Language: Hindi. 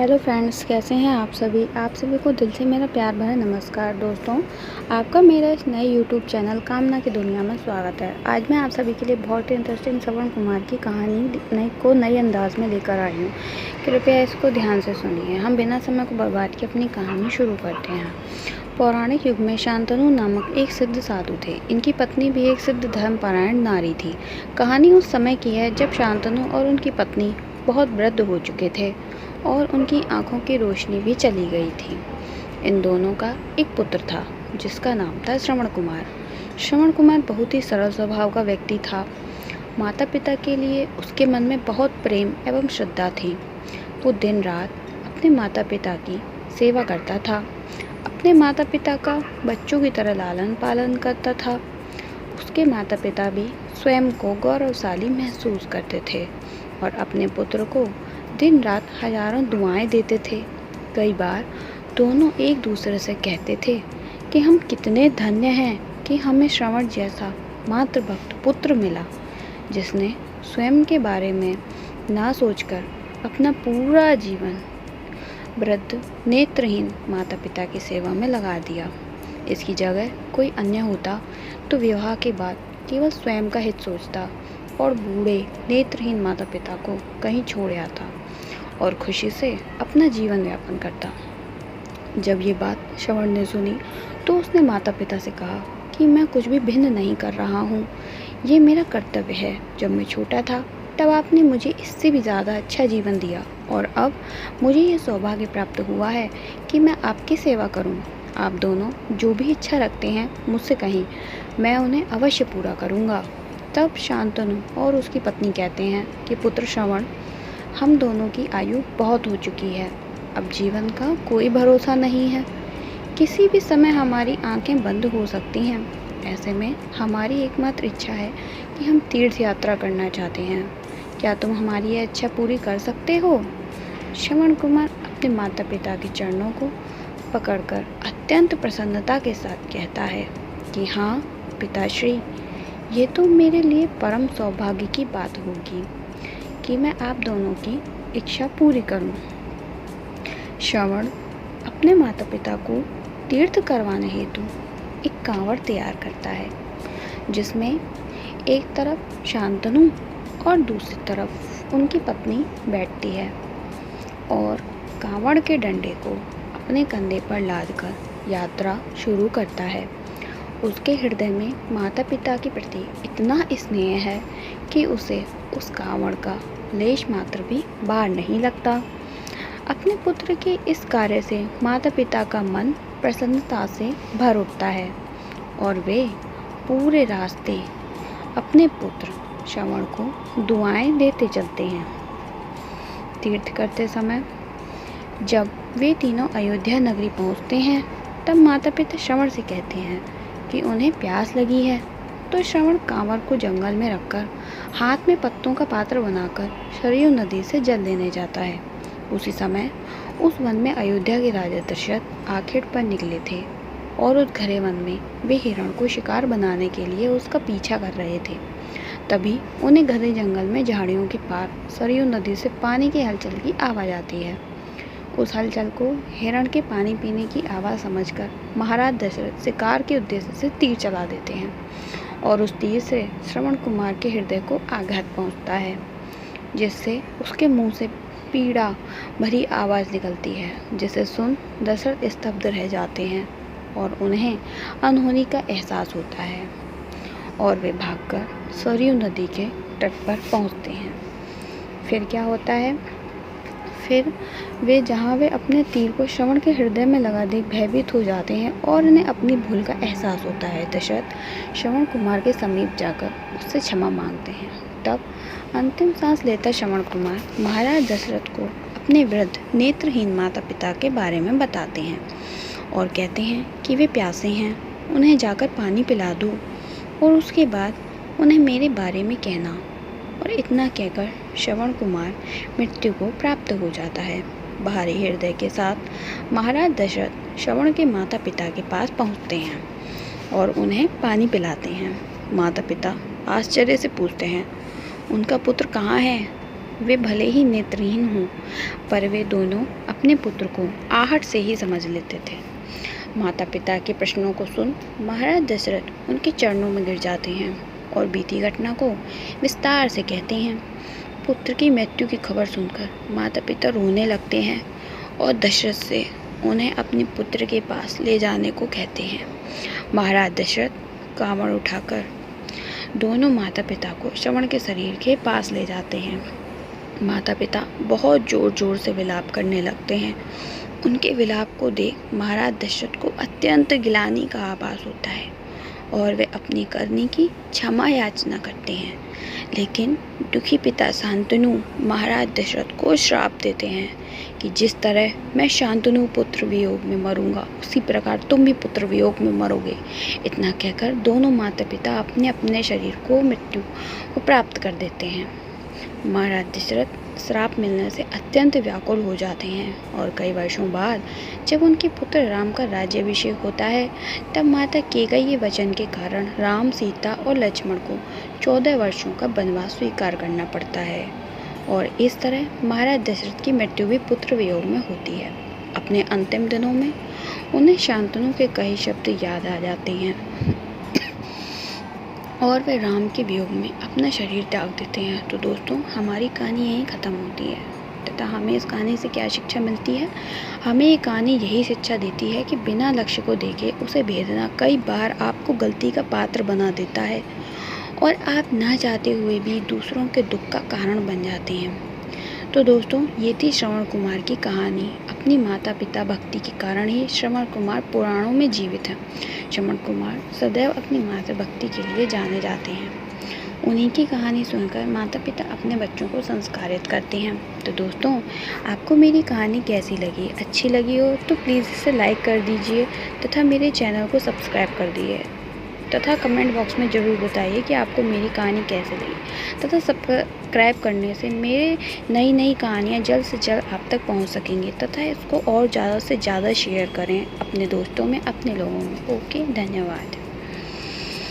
हेलो फ्रेंड्स, कैसे हैं आप सभी को दिल से मेरा प्यार भरा नमस्कार। दोस्तों, आपका मेरा इस नए यूट्यूब चैनल कामना की दुनिया में स्वागत है। आज मैं आप सभी के लिए बहुत ही इंटरेस्टिंग श्रवण कुमार की कहानी नए अंदाज में लेकर आई हूँ। कृपया इसको ध्यान से सुनिए। हम बिना समय को बर्बाद किए अपनी कहानी शुरू करते हैं। पौराणिक युग में शांतनु नामक एक सिद्ध साधु थे। इनकी पत्नी भी एक सिद्ध धर्मपरायण नारी थी। कहानी उस समय की है जब शांतनु और उनकी पत्नी बहुत वृद्ध हो चुके थे और उनकी आंखों की रोशनी भी चली गई थी। इन दोनों का एक पुत्र था जिसका नाम था श्रवण कुमार। श्रवण कुमार बहुत ही सरल स्वभाव का व्यक्ति था। माता पिता के लिए उसके मन में बहुत प्रेम एवं श्रद्धा थी। वो दिन रात अपने माता पिता की सेवा करता था। अपने माता पिता का बच्चों की तरह लालन पालन करता था। उसके माता पिता भी स्वयं को गौरवशाली महसूस करते थे और अपने पुत्र को दिन रात हजारों दुआएं देते थे। कई बार दोनों एक दूसरे से कहते थे कि हम कितने धन्य हैं कि हमें श्रवण जैसा मातृभक्त पुत्र मिला, जिसने स्वयं के बारे में ना सोचकर अपना पूरा जीवन वृद्ध नेत्रहीन माता पिता की सेवा में लगा दिया। इसकी जगह कोई अन्य होता तो विवाह के बाद केवल स्वयं का हित सोचता और बूढ़े नेत्रहीन माता पिता को कहीं छोड़ आता और खुशी से अपना जीवन यापन करता। जब ये बात श्रवण ने सुनी तो उसने माता पिता से कहा कि मैं कुछ भी भिन्न नहीं कर रहा हूँ। ये मेरा कर्तव्य है। जब मैं छोटा था तब आपने मुझे इससे भी ज़्यादा अच्छा जीवन दिया और अब मुझे ये सौभाग्य प्राप्त हुआ है कि मैं आपकी सेवा करूँ। आप दोनों जो भी इच्छा रखते हैं मुझसे कहें, मैं उन्हें अवश्य पूरा करूँगा। तब शांतनु और उसकी पत्नी कहते हैं कि पुत्र श्रवण, हम दोनों की आयु बहुत हो चुकी है। अब जीवन का कोई भरोसा नहीं है। किसी भी समय हमारी आंखें बंद हो सकती हैं। ऐसे में हमारी एकमात्र इच्छा है कि हम तीर्थ यात्रा करना चाहते हैं। क्या तुम हमारी यह इच्छा पूरी कर सकते हो? श्रवण कुमार अपने माता पिता के चरणों को पकड़कर अत्यंत प्रसन्नता के साथ कहता है कि हाँ पिताश्री, ये तो मेरे लिए परम सौभाग्य की बात होगी कि मैं आप दोनों की इच्छा पूरी करूं। श्रवण अपने माता पिता को तीर्थ करवाने हेतु एक कांवड़ तैयार करता है, जिसमें एक तरफ शांतनु और दूसरी तरफ उनकी पत्नी बैठती है और कांवड़ के डंडे को अपने कंधे पर लादकर यात्रा शुरू करता है। उसके हृदय में माता पिता के प्रति इतना स्नेह है कि उसे उस कांवड़ का लेश मात्र भी बाहर नहीं लगता। अपने पुत्र के इस कार्य से माता पिता का मन प्रसन्नता से भर उठता है और वे पूरे रास्ते अपने पुत्र श्रवण को दुआएं देते चलते हैं। तीर्थ करते समय जब वे तीनों अयोध्या नगरी पहुंचते हैं तब माता पिता श्रवण से कहते हैं कि उन्हें प्यास लगी है। तो श्रवण कांवड़ को जंगल में रखकर हाथ में पत्तों का पात्र बनाकर सरयू नदी से जल लेने जाता है। उसी समय उस वन में अयोध्या के राजा दशरथ आखेट पर निकले थे और उस घने वन में वे हिरण को शिकार बनाने के लिए उसका पीछा कर रहे थे। तभी उन्हें घने जंगल में झाड़ियों के पार सरयू नदी से पानी की हलचल की आवाज़ आती है। उस हलचल को हिरण के पानी पीने की आवाज़ समझकर महाराज दशरथ शिकार के उद्देश्य से तीर चला देते हैं और उस तीर से श्रवण कुमार के हृदय को आघात पहुंचता है, जिससे उसके मुंह से पीड़ा भरी आवाज़ निकलती है, जिसे सुन दशरथ स्तब्ध रह जाते हैं और उन्हें अनहोनी का एहसास होता है और वे भागकर सरयू नदी के तट पर पहुंचते हैं। फिर क्या होता है? फिर वे अपने तीर को श्रवण के हृदय में लगा देख भयभीत हो जाते हैं और उन्हें अपनी भूल का एहसास होता है। दशरथ श्रवण कुमार के समीप जाकर उससे क्षमा मांगते हैं। तब अंतिम सांस लेता श्रवण कुमार महाराज दशरथ को अपने वृद्ध नेत्रहीन माता पिता के बारे में बताते हैं और कहते हैं कि वे प्यासे हैं, उन्हें जाकर पानी पिला दो और उसके बाद उन्हें मेरे बारे में कहना। और इतना कहकर श्रवण कुमार मृत्यु को प्राप्त हो जाता है। भारी हृदय के साथ महाराज दशरथ श्रवण के माता पिता के पास पहुंचते हैं और उन्हें पानी पिलाते हैं। माता पिता आश्चर्य से पूछते हैं, उनका पुत्र कहाँ है? वे भले ही नेत्रहीन हों, पर वे दोनों अपने पुत्र को आहट से ही समझ लेते थे। माता पिता के प्रश्नों को सुन महाराज दशरथ उनके चरणों में गिर जाते हैं और बीती घटना को विस्तार से कहते हैं। पुत्र की मृत्यु की खबर सुनकर माता पिता रोने लगते हैं और दशरथ से उन्हें अपने पुत्र के पास ले जाने को कहते हैं। महाराज दशरथ कांवड़ उठाकर दोनों माता पिता को श्रवण के शरीर के पास ले जाते हैं। माता पिता बहुत जोर जोर से विलाप करने लगते हैं। उनके विलाप को देख महाराज दशरथ को अत्यंत गिलानी का आभास होता है और वे अपनी करनी की क्षमा याचना करते हैं। लेकिन दुखी पिता शांतनु महाराज दशरथ को श्राप देते हैं कि जिस तरह मैं शांतनु पुत्र वियोग में मरूंगा, उसी प्रकार तुम भी पुत्र वियोग में मरोगे। इतना कहकर दोनों माता पिता अपने अपने शरीर को मृत्यु को प्राप्त कर देते हैं। महाराज दशरथ श्राप मिलने से अत्यंत व्याकुल हो जाते हैं और कई वर्षों बाद जब उनके पुत्र राम का राज्याभिषेक होता है, तब माता कैकेयी के वचन के कारण राम, सीता और लक्ष्मण को 14 वर्षों का वनवास स्वीकार करना पड़ता है और इस तरह महाराज दशरथ की मृत्यु भी पुत्र वियोग में होती है। अपने अंतिम दिनों में उन्हें शांतनु के कई शब्द याद आ जाते हैं और वे राम के वियोग में अपना शरीर त्याग देते हैं। तो दोस्तों, हमारी कहानी यहीं ख़त्म होती है तथा हमें इस कहानी से क्या शिक्षा मिलती है? हमें ये कहानी यही शिक्षा देती है कि बिना लक्ष्य को देखे उसे भेदना कई बार आपको गलती का पात्र बना देता है और आप ना चाहते हुए भी दूसरों के दुख का कारण बन जाते हैं। तो दोस्तों, ये थी श्रवण कुमार की कहानी। अपनी माता पिता भक्ति के कारण ही श्रवण कुमार पुराणों में जीवित हैं। श्रवण कुमार सदैव अपनी माता भक्ति के लिए जाने जाते हैं। उन्हीं की कहानी सुनकर माता पिता अपने बच्चों को संस्कारित करते हैं। तो दोस्तों, आपको मेरी कहानी कैसी लगी? अच्छी लगी हो तो प्लीज़ इसे लाइक कर दीजिए तथा मेरे चैनल को सब्सक्राइब कर दीजिए तथा कमेंट बॉक्स में ज़रूर बताइए कि आपको मेरी कहानी कैसे लगी तथा सब्सक्राइब करने से मेरे नई कहानियाँ जल्द से जल्द आप तक पहुंच सकेंगी तथा इसको और ज़्यादा से ज़्यादा शेयर करें अपने दोस्तों में, अपने लोगों में। ओके, धन्यवाद।